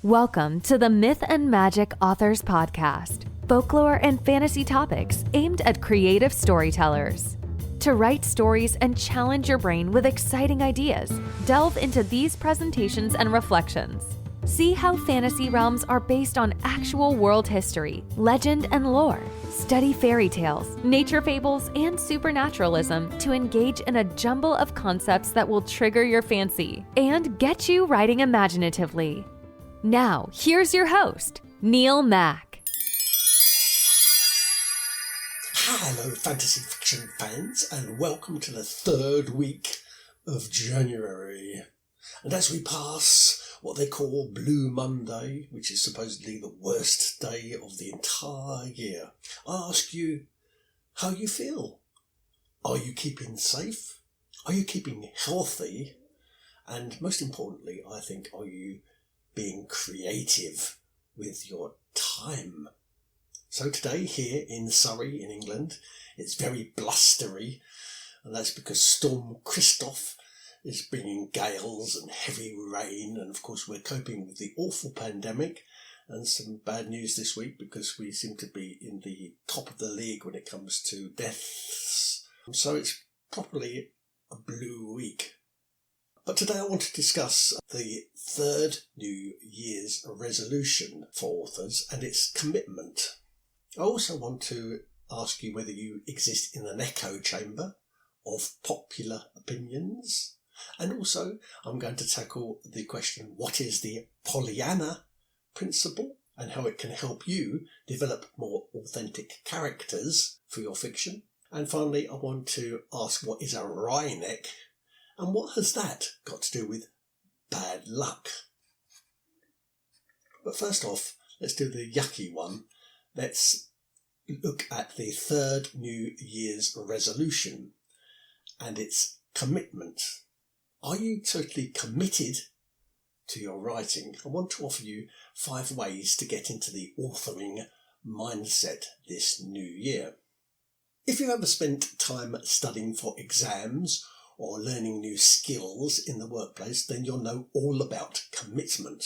Welcome to the Myth and Magic Authors Podcast, folklore and fantasy topics aimed at creative storytellers. To write stories and challenge your brain with exciting ideas, delve into these presentations and reflections. See how fantasy realms are based on actual world history, legend, and lore. Study fairy tales, nature fables, and supernaturalism to engage in a jumble of concepts that will trigger your fancy and get you writing imaginatively. Now, here's your host, Neil Mack. Hello, fantasy fiction fans, and welcome to the third week of January. And as we pass what they call Blue Monday, which is supposedly the worst day of the entire year, I ask you how you feel. Are you keeping safe? Are you keeping healthy? And most importantly, I think, are you being creative with your time? So today here in Surrey in England, it's very blustery, and that's because Storm Christoph is bringing gales and heavy rain, and of course we're coping with the awful pandemic and some bad news this week because we seem to be in the top of the league when it comes to deaths. So it's properly a blue week. But today I want to discuss the third New Year's resolution for authors and its commitment. I also want to ask you whether you exist in an echo chamber of popular opinions. And also I'm going to tackle the question, what is the Pollyanna principle and how it can help you develop more authentic characters for your fiction. And finally I want to ask, what is a wryneck? And what has that got to do with bad luck? But first off, let's do the yucky one. Let's look at the third New Year's resolution and its commitment. Are you totally committed to your writing? I want to offer you 5 ways to get into the authoring mindset this new year. If you've ever spent time studying for exams or learning new skills in the workplace, then you'll know all about commitment,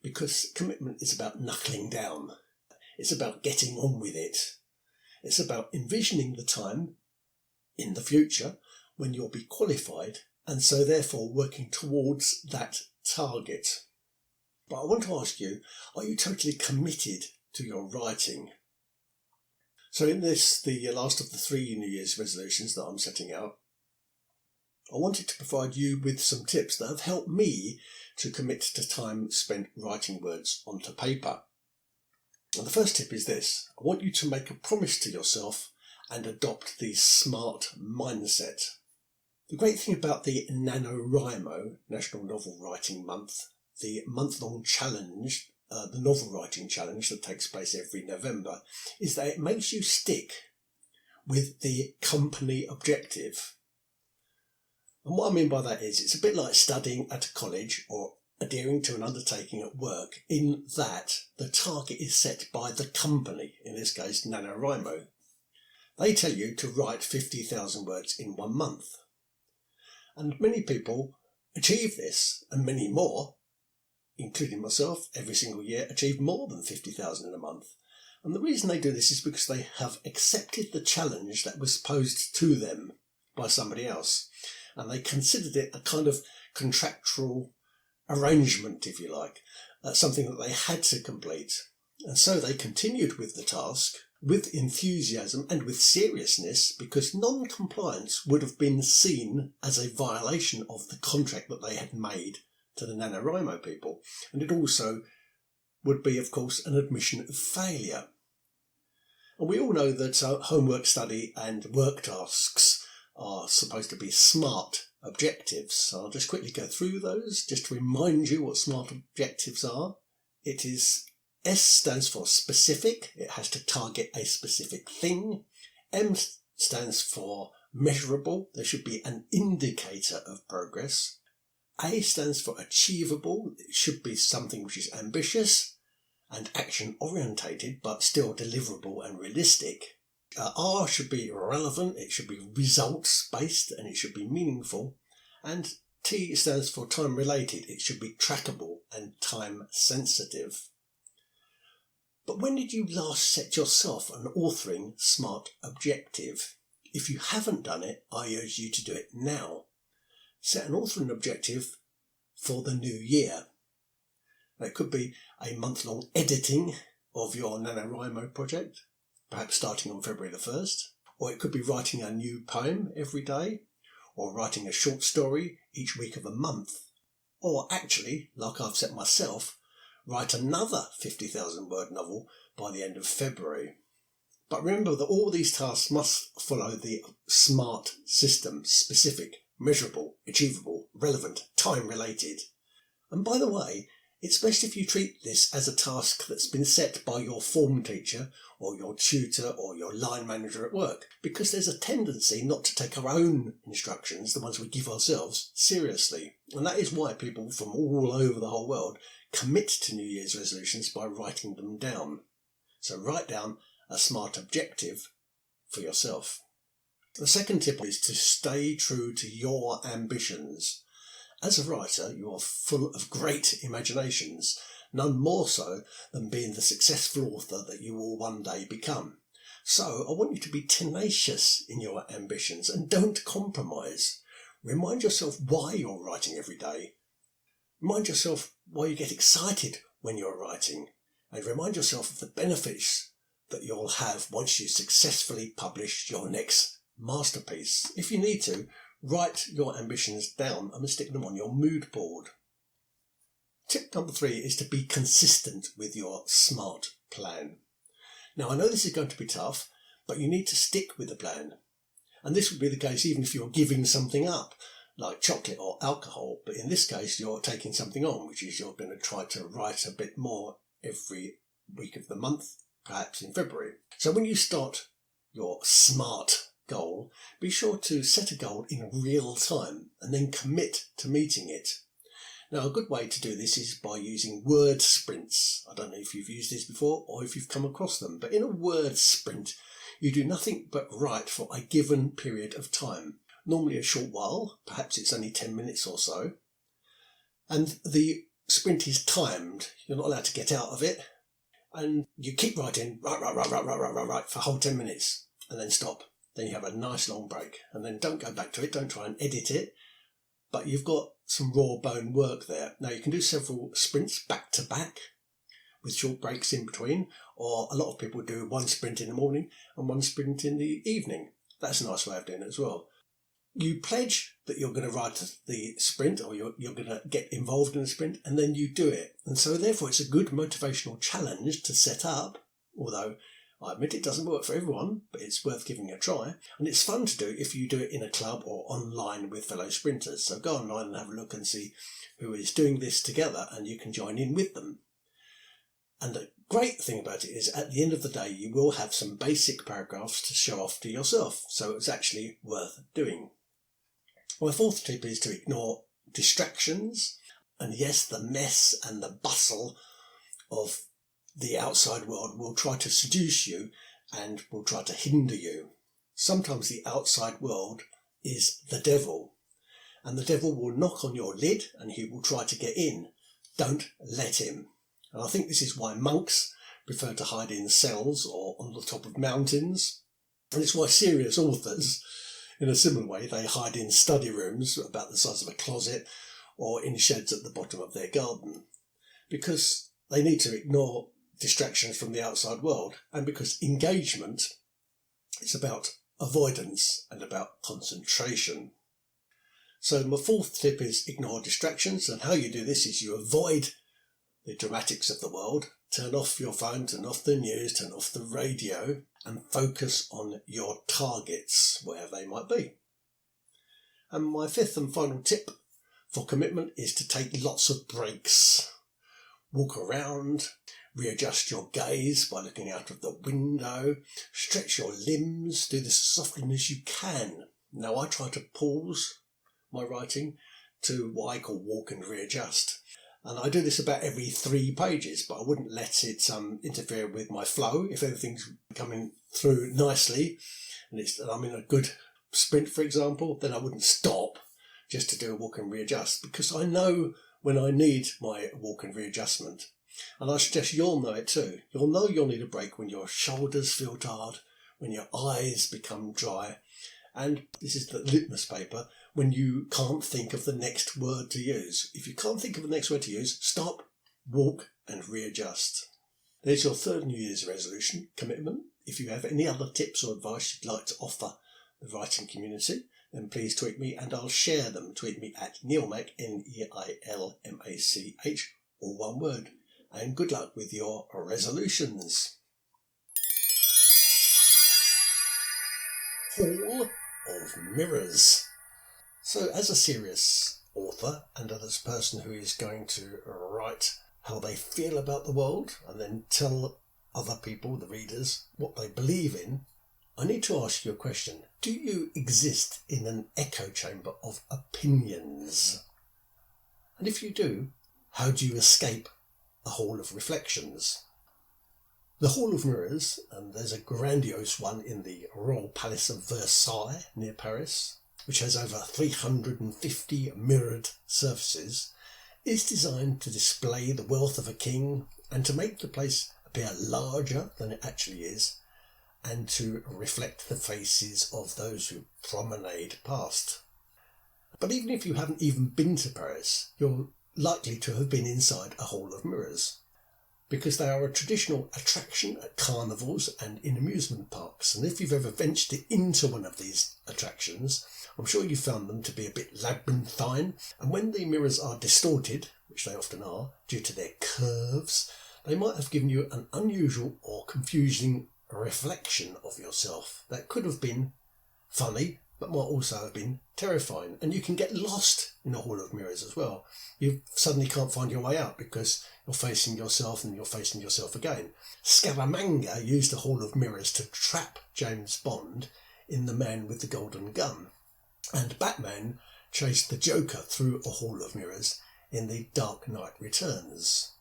because commitment is about knuckling down. It's about getting on with it. It's about envisioning the time in the future when you'll be qualified, and so therefore working towards that target. But I want to ask you, are you totally committed to your writing? So in this, the last of the 3 New Year's resolutions that I'm setting out, I wanted to provide you with some tips that have helped me to commit to time spent writing words onto paper. And the first tip is this: I want you to make a promise to yourself and adopt the SMART mindset. The great thing about the NaNoWriMo, National Novel Writing Month, the month-long challenge, the novel writing challenge that takes place every November, is that it makes you stick with the company objective. And what I mean by that is, it's a bit like studying at a college or adhering to an undertaking at work, in that the target is set by the company, in this case NaNoWriMo. They tell you to write 50,000 words in 1 month. And many people achieve this, and many more, including myself, every single year achieve more than 50,000 in a month. And the reason they do this is because they have accepted the challenge that was posed to them by somebody else. And they considered it a kind of contractual arrangement, if you like, something that they had to complete. And so they continued with the task with enthusiasm and with seriousness, because non-compliance would have been seen as a violation of the contract that they had made to the NaNoWriMo people. And it also would be, of course, an admission of failure. And we all know that homework, study and work tasks are supposed to be SMART objectives. So I'll just quickly go through those, just to remind you what SMART objectives are. It is, S stands for specific. It has to target a specific thing. M stands for measurable. There should be an indicator of progress. A stands for achievable. It should be something which is ambitious and action orientated, but still deliverable and realistic. R should be relevant, it should be results based, and it should be meaningful. And T stands for time related. It should be trackable and time sensitive. But when did you last set yourself an authoring SMART objective? If you haven't done it, I urge you to do it now. Set an authoring objective for the new year. It could be a month-long editing of your NaNoWriMo project, perhaps starting on February the 1st, or it could be writing a new poem every day, or writing a short story each week of a month, or actually, like I've set myself, write another 50,000 word novel by the end of February. But remember that all these tasks must follow the SMART system: specific, measurable, achievable, relevant, time-related. And by the way, it's best if you treat this as a task that's been set by your form teacher or your tutor or your line manager at work, because there's a tendency not to take our own instructions, the ones we give ourselves, seriously. And that is why people from all over the whole world commit to New Year's resolutions by writing them down. So write down a SMART objective for yourself. The second tip is to stay true to your ambitions. As a writer, you are full of great imaginations, none more so than being the successful author that you will one day become. So I want you to be tenacious in your ambitions and don't compromise. Remind yourself why you're writing every day. Remind yourself why you get excited when you're writing, and remind yourself of the benefits that you'll have once you successfully publish your next masterpiece. If you need to, write your ambitions down and stick them on your mood board. Tip number 3 is to be consistent with your SMART plan. Now, I know this is going to be tough, but you need to stick with the plan. And this would be the case even if you're giving something up, like chocolate or alcohol. But in this case, you're taking something on, which is you're going to try to write a bit more every week of the month, perhaps in February. So when you start your SMART goal, be sure to set a goal in real time and then commit to meeting it. Now, a good way to do this is by using word sprints. I don't know if you've used these before or if you've come across them, but in a word sprint, you do nothing but write for a given period of time, normally a short while, perhaps it's only 10 minutes or so, and the sprint is timed. You're not allowed to get out of it, and you keep writing, write for a whole 10 minutes, and then stop. Then you have a nice long break, and then don't go back to it, don't try and edit it, but you've got some raw bone work there. Now you can do several sprints back to back with short breaks in between, or a lot of people do one sprint in the morning and one sprint in the evening. That's a nice way of doing it as well. You pledge that you're going to write the sprint, or you're going to get involved in the sprint, and then you do it. And so therefore it's a good motivational challenge to set up, although I admit it doesn't work for everyone, but it's worth giving it a try. And it's fun to do if you do it in a club or online with fellow sprinters. So go online and have a look and see who is doing this together, and you can join in with them. And the great thing about it is at the end of the day, you will have some basic paragraphs to show off to yourself. So it's actually worth doing. My fourth tip is to ignore distractions. And yes, the mess and the bustle of the outside world will try to seduce you and will try to hinder you. Sometimes the outside world is the devil, and the devil will knock on your lid and he will try to get in. Don't let him. And I think this is why monks prefer to hide in cells or on the top of mountains. And it's why serious authors, in a similar way, they hide in study rooms about the size of a closet or in sheds at the bottom of their garden, because they need to ignore distractions from the outside world, and because engagement is about avoidance and about concentration. So my fourth tip is ignore distractions, and how you do this is you avoid the dramatics of the world, turn off your phone, turn off the news, turn off the radio, and focus on your targets, wherever they might be. And my fifth and final tip for commitment is to take lots of breaks. Walk around, readjust your gaze by looking out of the window, stretch your limbs, do this as softly as you can. Now I try to pause my writing to what I call walk and readjust. And I do this about every 3 pages, but I wouldn't let it interfere with my flow. If everything's coming through nicely and I'm in a good sprint, for example, then I wouldn't stop just to do a walk and readjust, because I know when I need my walk and readjustment. And I suggest you'll know it too. You'll know you'll need a break when your shoulders feel tired, when your eyes become dry, and this is the litmus paper, when you can't think of the next word to use. If you can't think of the next word to use, stop, walk and readjust. There's your third New Year's resolution commitment. If you have any other tips or advice you'd like to offer the writing community, then please tweet me and I'll share them. Tweet me at Neilmach, Neilmach, all one word. And good luck with your resolutions. Hall of Mirrors. So as a serious author and as a person who is going to write how they feel about the world and then tell other people, the readers, what they believe in, I need to ask you a question. Do you exist in an echo chamber of opinions? And if you do, how do you escape a hall of reflections? The Hall of Mirrors, and there's a grandiose one in the Royal Palace of Versailles near Paris, which has over 350 mirrored surfaces, is designed to display the wealth of a king and to make the place appear larger than it actually is, and to reflect the faces of those who promenade past. But even if you haven't even been to Paris, you're likely to have been inside a Hall of Mirrors, because they are a traditional attraction at carnivals and in amusement parks. And if you've ever ventured into one of these attractions, I'm sure you found them to be a bit labyrinthine, and when the mirrors are distorted, which they often are, due to their curves, they might have given you an unusual or confusing reflection of yourself that could have been funny, but might also have been terrifying. And you can get lost in a Hall of Mirrors as well. You suddenly can't find your way out because you're facing yourself and you're facing yourself again. Scaramanga used a Hall of Mirrors to trap James Bond in The Man with the Golden Gun. And Batman chased the Joker through a Hall of Mirrors in The Dark Knight Returns.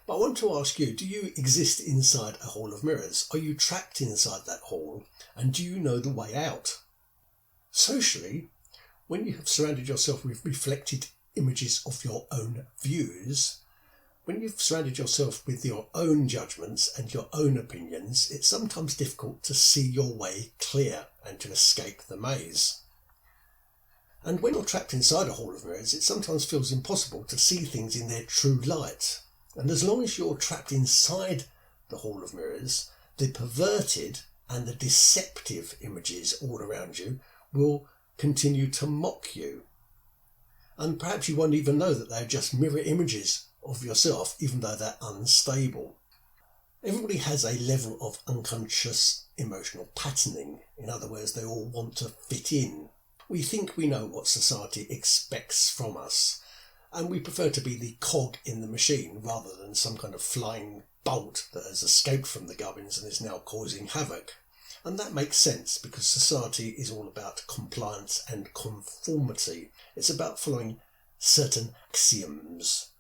But I want to ask you, do you exist inside a Hall of Mirrors? Are you trapped inside that hall? And do you know the way out? Socially, when you have surrounded yourself with reflected images of your own views, when you've surrounded yourself with your own judgments and your own opinions, it's sometimes difficult to see your way clear and to escape the maze. And when you're trapped inside a Hall of Mirrors, it sometimes feels impossible to see things in their true light. And as long as you're trapped inside the Hall of Mirrors, the perverted and the deceptive images all around you will continue to mock you. And perhaps you won't even know that they're just mirror images of yourself, even though they're unstable. Everybody has a level of unconscious emotional patterning. In other words, they all want to fit in. We think we know what society expects from us, and we prefer to be the cog in the machine rather than some kind of flying bolt that has escaped from the gubbins and is now causing havoc. And that makes sense because society is all about compliance and conformity. It's about following certain axioms.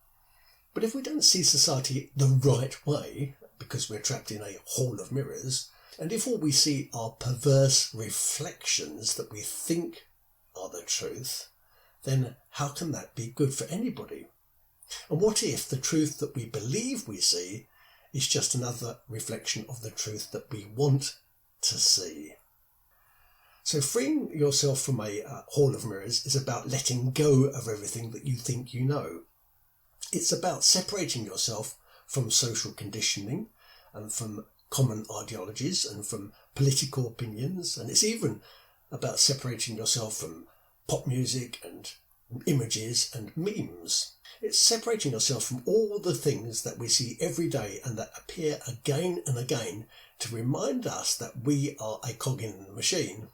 But if we don't see society the right way, because we're trapped in a hall of mirrors, and if all we see are perverse reflections that we think are the truth, then how can that be good for anybody? And what if the truth that we believe we see is just another reflection of the truth that we want to see? So freeing yourself from a hall of mirrors is about letting go of everything that you think you know. It's about separating yourself from social conditioning and from common ideologies and from political opinions, and it's even about separating yourself from pop music and images and memes. It's separating yourself from all the things that we see every day and that appear again and again to remind us that we are a cog in the machine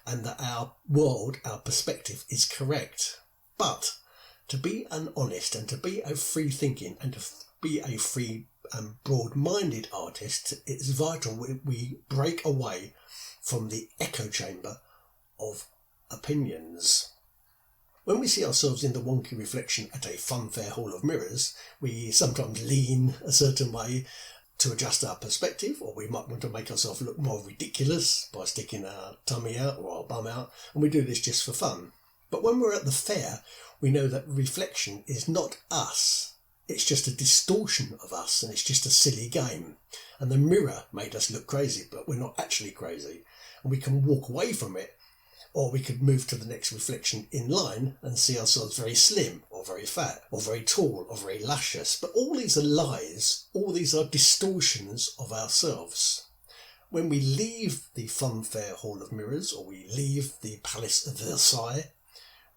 and that our world, our perspective is correct. But to be an honest and to be a free thinking and to be a free and broad-minded artist, it's vital we break away from the echo chamber of opinions. When we see ourselves in the wonky reflection at a funfair hall of mirrors, we sometimes lean a certain way to adjust our perspective, or we might want to make ourselves look more ridiculous by sticking our tummy out or our bum out, and we do this just for fun. But when we're at the fair, we know that reflection is not us. It's just a distortion of us, and it's just a silly game. And the mirror made us look crazy, but we're not actually crazy. And we can walk away from it, or we could move to the next reflection in line and see ourselves very slim, or very fat, or very tall, or very luscious. But all these are lies. All these are distortions of ourselves. When we leave the Funfair Hall of Mirrors, or we leave the Palace of Versailles,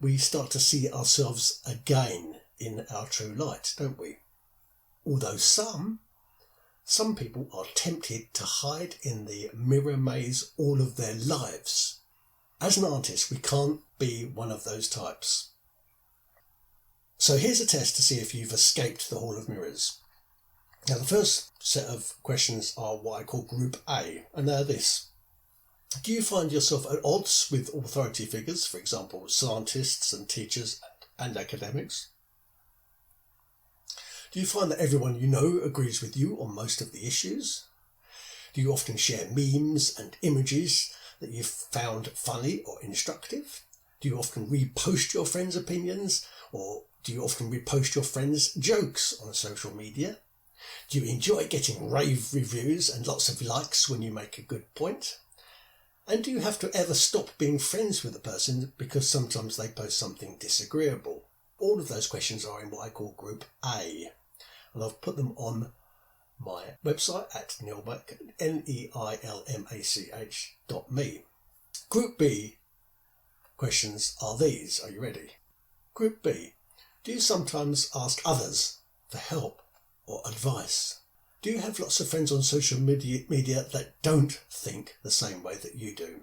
we start to see ourselves again in our true light, don't we? Although some people are tempted to hide in the mirror maze all of their lives. As an artist, we can't be one of those types. So here's a test to see if you've escaped the Hall of Mirrors. Now, the first set of questions are what I call Group A, and they're this. Do you find yourself at odds with authority figures, for example, scientists and teachers and academics? Do you find that everyone you know agrees with you on most of the issues? Do you often share memes and images that you've found funny or instructive? Do you often repost your friends' opinions, or do you often repost your friends' jokes on social media? Do you enjoy getting rave reviews and lots of likes when you make a good point? And do you have to ever stop being friends with a person because sometimes they post something disagreeable? All of those questions are in what I call Group A, and I've put them on my website at neilmach, neilmach.me. Group B questions are these. Are you ready? Group B. Do you sometimes ask others for help or advice? Do you have lots of friends on social media that don't think the same way that you do?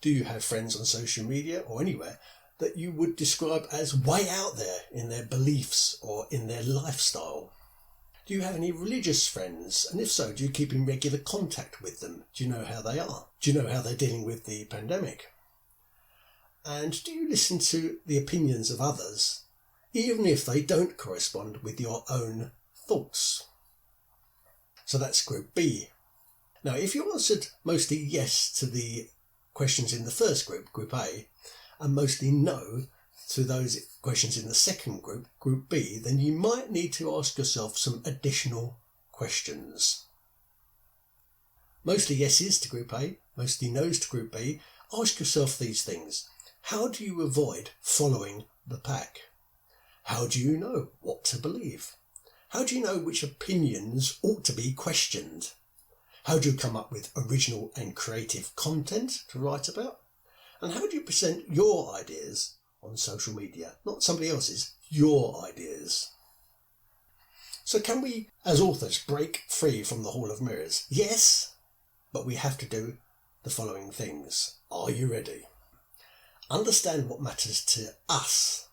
Do you have friends on social media or anywhere that you would describe as way out there in their beliefs or in their lifestyle? Do you have any religious friends? And if so, do you keep in regular contact with them? Do you know how they are? Do you know how they're dealing with the pandemic? And do you listen to the opinions of others, even if they don't correspond with your own thoughts? So that's Group B. Now, if you answered mostly yes to the questions in the first group, Group A, and mostly no to those questions in the second group, Group B, then you might need to ask yourself some additional questions. Mostly yeses to Group A, mostly no's to Group B. Ask yourself these things. How do you avoid following the pack? How do you know what to believe? How do you know which opinions ought to be questioned? How do you come up with original and creative content to write about? And how do you present your ideas on social media? Not somebody else's, your ideas. So can we, as authors, break free from the Hall of Mirrors? Yes, but we have to do the following things. Are you ready? Understand what matters to us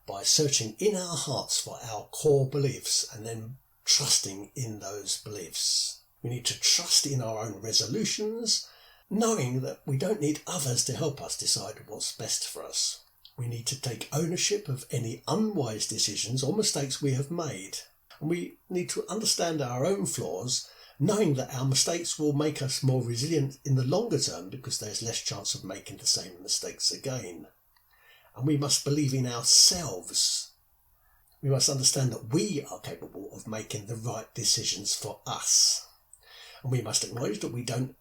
by searching in our hearts for our core beliefs and then trusting in those beliefs. We need to trust in our own resolutions, knowing that we don't need others to help us decide what's best for us. We need to take ownership of any unwise decisions or mistakes we have made. And we need to understand our own flaws, knowing that our mistakes will make us more resilient in the longer term because there's less chance of making the same mistakes again. And we must believe in ourselves. We must understand that we are capable of making the right decisions for us. And we must acknowledge that we don't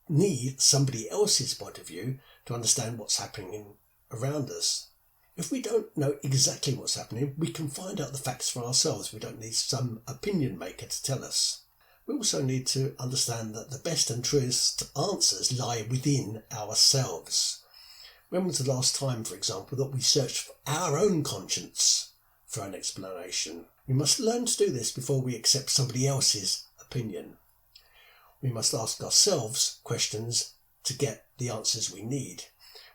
need somebody else's point of view to understand what's happening around us. If we don't know exactly what's happening, we can find out the facts for ourselves. We don't need some opinion maker to tell us. We also need to understand that the best and truest answers lie within ourselves. When was the last time, for example, that we searched for our own conscience for an explanation? We must learn to do this before we accept somebody else's opinion. We must ask ourselves questions to get the answers we need.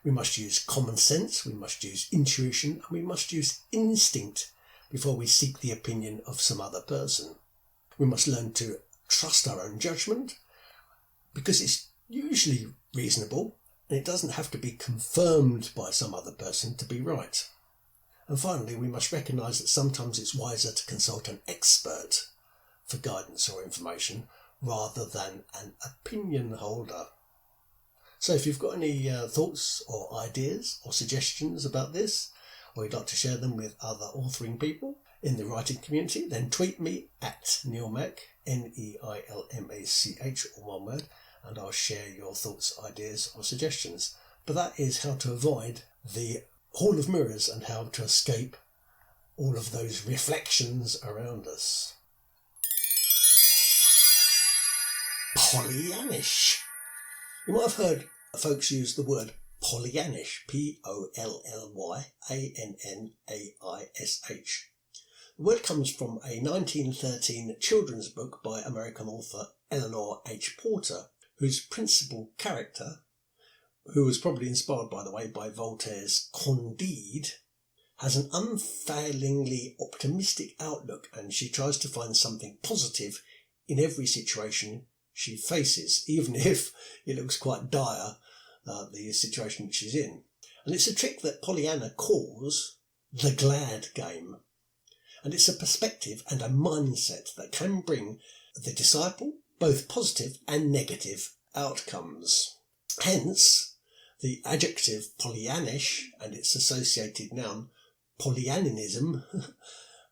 We must use common sense, we must use intuition, and we must use instinct before we seek the opinion of some other person. We must learn to trust our own judgment because it's usually reasonable and it doesn't have to be confirmed by some other person to be right. And finally, we must recognise that sometimes it's wiser to consult an expert for guidance or information rather than an opinion holder. So if you've got any thoughts or ideas or suggestions about this, or you'd like to share them with other authoring people in the writing community, then tweet me at Neilmach, Neilmach, all one word, and I'll share your thoughts, ideas or suggestions. But that is how to avoid the Hall of Mirrors and how to escape all of those reflections around us. Pollyannish. You might have heard folks use the word Pollyannish, Pollyannish. The word comes from a 1913 children's book by American author Eleanor H. Porter, whose principal character, who was probably inspired, by the way, by Voltaire's Candide, has an unfailingly optimistic outlook, and she tries to find something positive in every situation she faces, even if it looks quite dire, the situation she's in. And it's a trick that Pollyanna calls the glad game. And it's a perspective and a mindset that can bring the disciple both positive and negative outcomes. Hence, the adjective Pollyannish and its associated noun Pollyannism,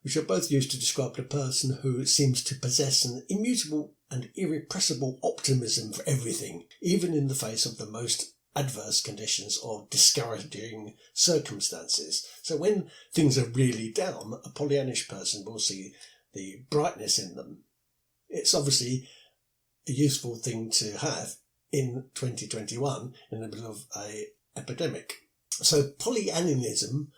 which are both used to describe a person who seems to possess an immutable and irrepressible optimism for everything, even in the face of the most adverse conditions or discouraging circumstances. So when things are really down, a Pollyannish person will see the brightness in them. It's obviously a useful thing to have in 2021 in the middle of an epidemic. So Pollyannism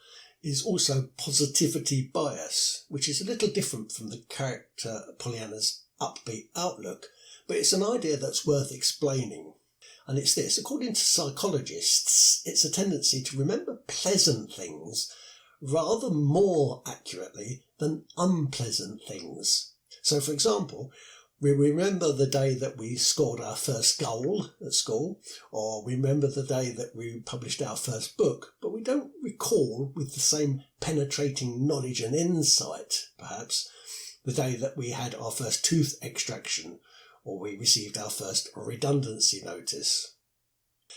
is also positivity bias, which is a little different from the character Pollyanna's upbeat outlook, but it's an idea that's worth explaining. And it's this: according to psychologists, it's a tendency to remember pleasant things rather more accurately than unpleasant things. So, for example, we remember the day that we scored our first goal at school, or we remember the day that we published our first book, but we don't recall with the same penetrating knowledge and insight, perhaps, the day that we had our first tooth extraction, or we received our first redundancy notice.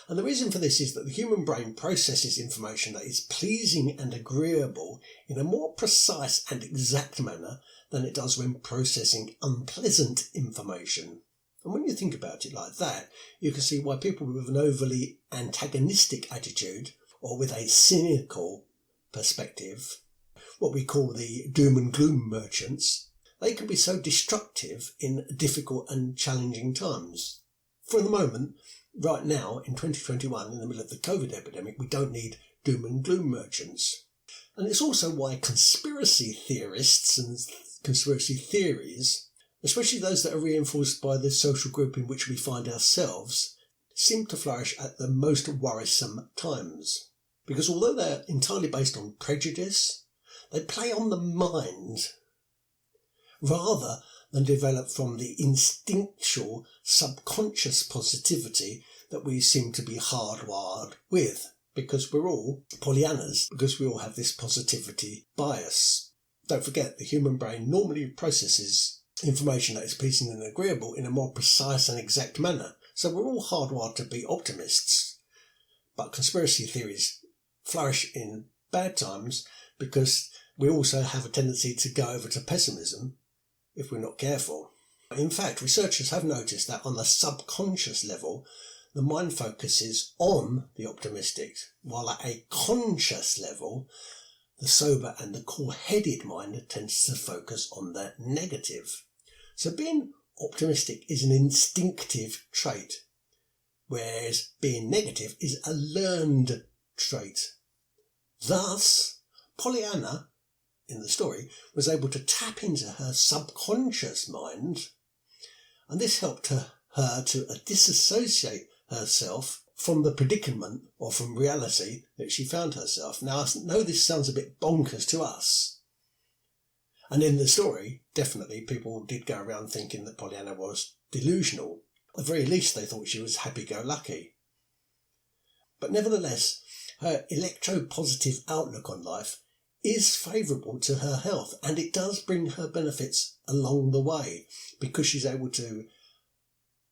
And the reason for this is that the human brain processes information that is pleasing and agreeable in a more precise and exact manner than it does when processing unpleasant information. And when you think about it like that, you can see why people with an overly antagonistic attitude, or with a cynical perspective, what we call the doom and gloom merchants, they can be so destructive in difficult and challenging times. For the moment, right now, in 2021, in the middle of the COVID epidemic, we don't need doom and gloom merchants. And it's also why conspiracy theorists and conspiracy theories, especially those that are reinforced by the social group in which we find ourselves, seem to flourish at the most worrisome times. Because although they're entirely based on prejudice, they play on the mind rather than develop from the instinctual, subconscious positivity that we seem to be hardwired with, because we're all Pollyannas, because we all have this positivity bias. Don't forget, the human brain normally processes information that is pleasing and agreeable in a more precise and exact manner, so we're all hardwired to be optimists. But conspiracy theories flourish in bad times because we also have a tendency to go over to pessimism if we're not careful. In fact, researchers have noticed that on the subconscious level, the mind focuses on the optimistic, while at a conscious level, the sober and the cool-headed mind tends to focus on the negative. So being optimistic is an instinctive trait, whereas being negative is a learned trait. Thus, Pollyanna, in the story, was able to tap into her subconscious mind, and this helped her to disassociate herself from the predicament or from reality that she found herself. Now, I know this sounds a bit bonkers to us, and in the story, definitely people did go around thinking that Pollyanna was delusional. At the very least, they thought she was happy-go-lucky. But nevertheless, her electro-positive outlook on life is favourable to her health, and it does bring her benefits along the way because she's able to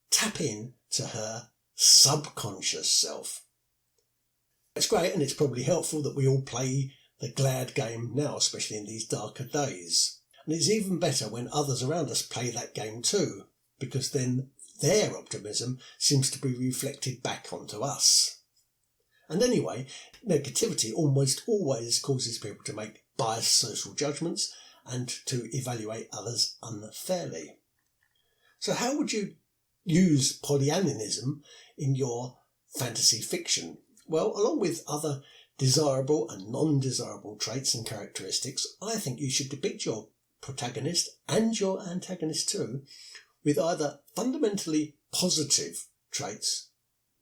tap in to her subconscious self. It's great, and it's probably helpful that we all play the glad game now, especially in these darker days. And it's even better when others around us play that game too, because then their optimism seems to be reflected back onto us. And anyway, negativity almost always causes people to make biased social judgments and to evaluate others unfairly. So how would you use Pollyannism in your fantasy fiction? Well, along with other desirable and non-desirable traits and characteristics, I think you should depict your protagonist and your antagonist too with either fundamentally positive traits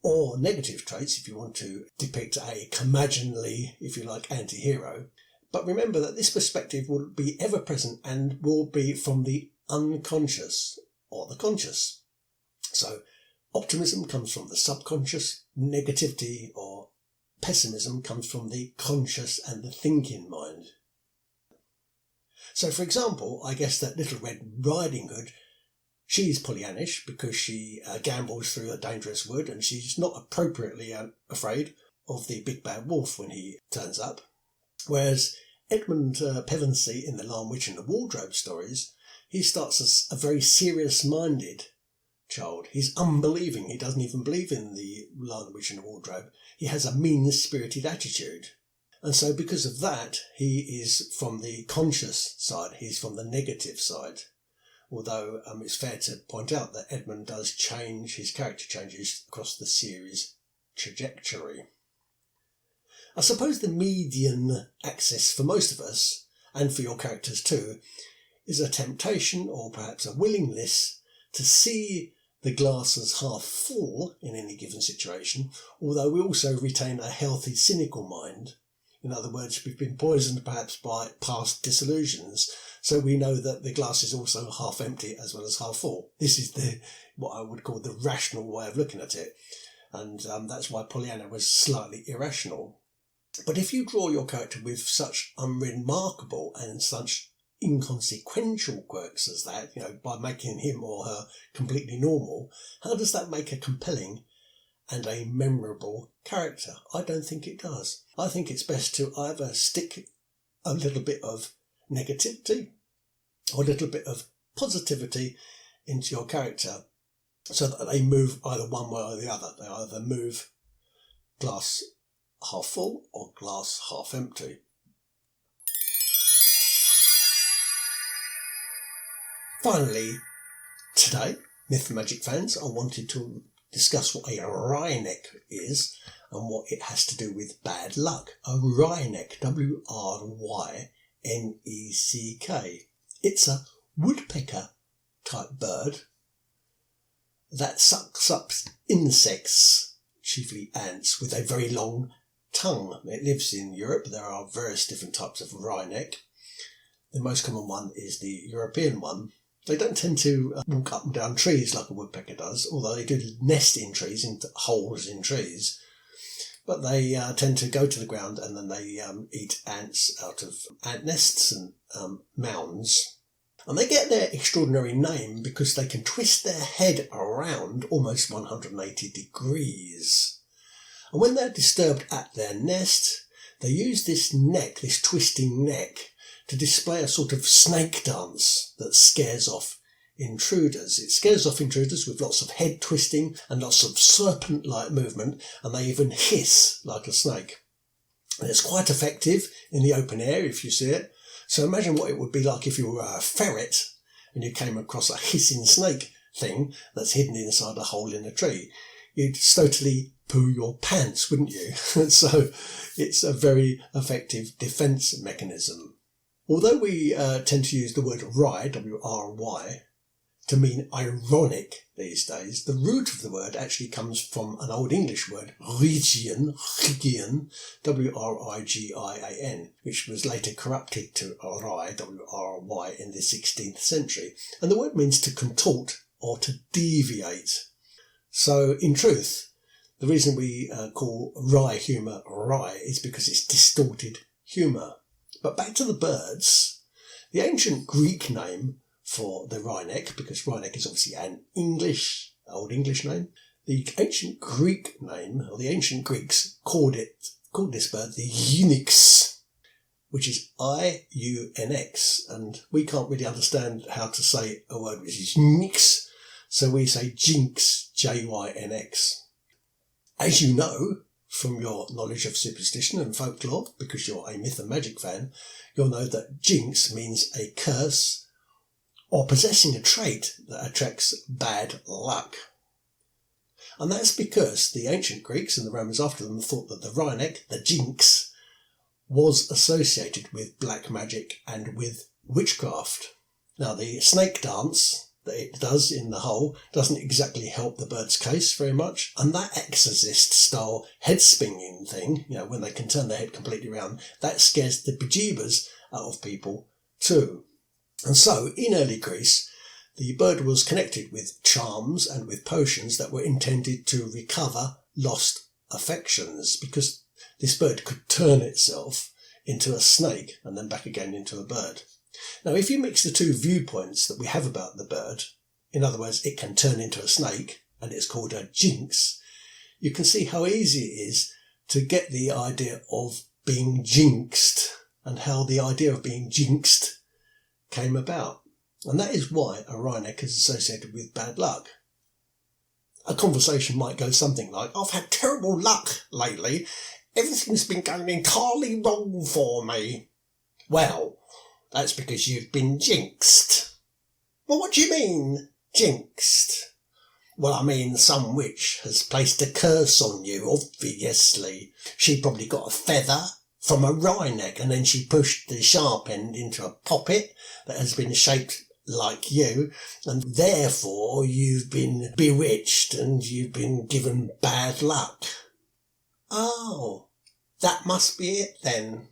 or negative traits if you want to depict a curmudgeonly, if you like, anti-hero. But remember that this perspective will be ever present and will be from the unconscious or the conscious. So optimism comes from the subconscious, negativity or pessimism comes from the conscious and the thinking mind. So for example, I guess that Little Red Riding Hood, she's Pollyannish because she gambles through a dangerous wood and she's not appropriately afraid of the big bad wolf when he turns up. Whereas Edmund Pevensey in the Lion, Witch and the Wardrobe stories, he starts as a very serious-minded child. He's unbelieving. He doesn't even believe in the Lion, Witch and the Wardrobe. He has a mean-spirited attitude. And so because of that, he is from the conscious side. He's from the negative side. Although it's fair to point out that Edmund does change, his character changes across the series trajectory. I suppose the median axis for most of us, and for your characters too, is a temptation or perhaps a willingness to see the glass as half full in any given situation, although we also retain a healthy cynical mind. In other words, we've been poisoned perhaps by past disillusions, so we know that the glass is also half empty as well as half full. This is what I would call the rational way of looking at it, and that's why Pollyanna was slightly irrational. But if you draw your character with such unremarkable and such inconsequential quirks as that, by making him or her completely normal, how does that make a compelling and a memorable character? I don't think it does. I think it's best to either stick a little bit of negativity or a little bit of positivity into your character so that they move either one way or the other. They either move glass half full or glass half empty. Finally, today, Myth and Magic fans, I wanted to discuss what a wryneck is and what it has to do with bad luck. A wryneck, W-R-Y-N-E-C-K. It's a woodpecker type bird that sucks up insects, chiefly ants, with a very long tongue. It lives in Europe. There are various different types of wryneck. The most common one is the European one. They don't tend to walk up and down trees like a woodpecker does, although they do nest in trees, in holes in trees. But they tend to go to the ground and then they eat ants out of ant nests and mounds. And they get their extraordinary name because they can twist their head around almost 180 degrees. And when they're disturbed at their nest, they use this neck, this twisting neck, to display a sort of snake dance that scares off intruders. It scares off intruders with lots of head twisting and lots of serpent-like movement, and they even hiss like a snake. And it's quite effective in the open air if you see it. So imagine what it would be like if you were a ferret and you came across a hissing snake thing that's hidden inside a hole in a tree. You'd totally poo your pants, wouldn't you? So it's a very effective defence mechanism. Although we tend to use the word wry, W-R-Y, to mean ironic these days, the root of the word actually comes from an Old English word, Rygian, W-R-I-G-I-A-N, which was later corrupted to wry, W-R-Y, in the 16th century. And the word means to contort or to deviate. So, in truth, the reason we call wry humour wry is because it's distorted humour. But back to the birds. The ancient Greek name for the wryneck, because wryneck is obviously an Old English name, The ancient Greek name, or the ancient Greeks called this bird the Unix, which is I-U-N-X, and we can't really understand how to say a word which is Unix, so we say jinx, J-Y-N-X. As you know, from your knowledge of superstition and folklore, because you're a myth and magic fan, you'll know that jinx means a curse or possessing a trait that attracts bad luck. And that's because the ancient Greeks and the Romans after them thought that the wryneck, the jinx, was associated with black magic and with witchcraft. Now, the snake dance that it does in the hole doesn't exactly help the bird's case very much, and that exorcist-style head-spinning thing, when they can turn their head completely around, that scares the bejeebers out of people too. And so, in early Greece, the bird was connected with charms and with potions that were intended to recover lost affections, because this bird could turn itself into a snake and then back again into a bird. Now, if you mix the two viewpoints that we have about the bird, in other words, it can turn into a snake and it's called a jinx, you can see how easy it is to get the idea of being jinxed and how the idea of being jinxed came about. And that is why a wryneck is associated with bad luck. A conversation might go something like, I've had terrible luck lately. Everything's been going entirely wrong for me. Well, that's because you've been jinxed. Well, what do you mean, jinxed? Well, I mean, some witch has placed a curse on you, obviously. She probably got a feather from a wryneck and then she pushed the sharp end into a poppet that has been shaped like you, and therefore you've been bewitched and you've been given bad luck. Oh, that must be it then.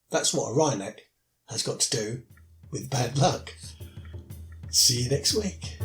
That's what a wryneck has got to do with bad luck. See you next week.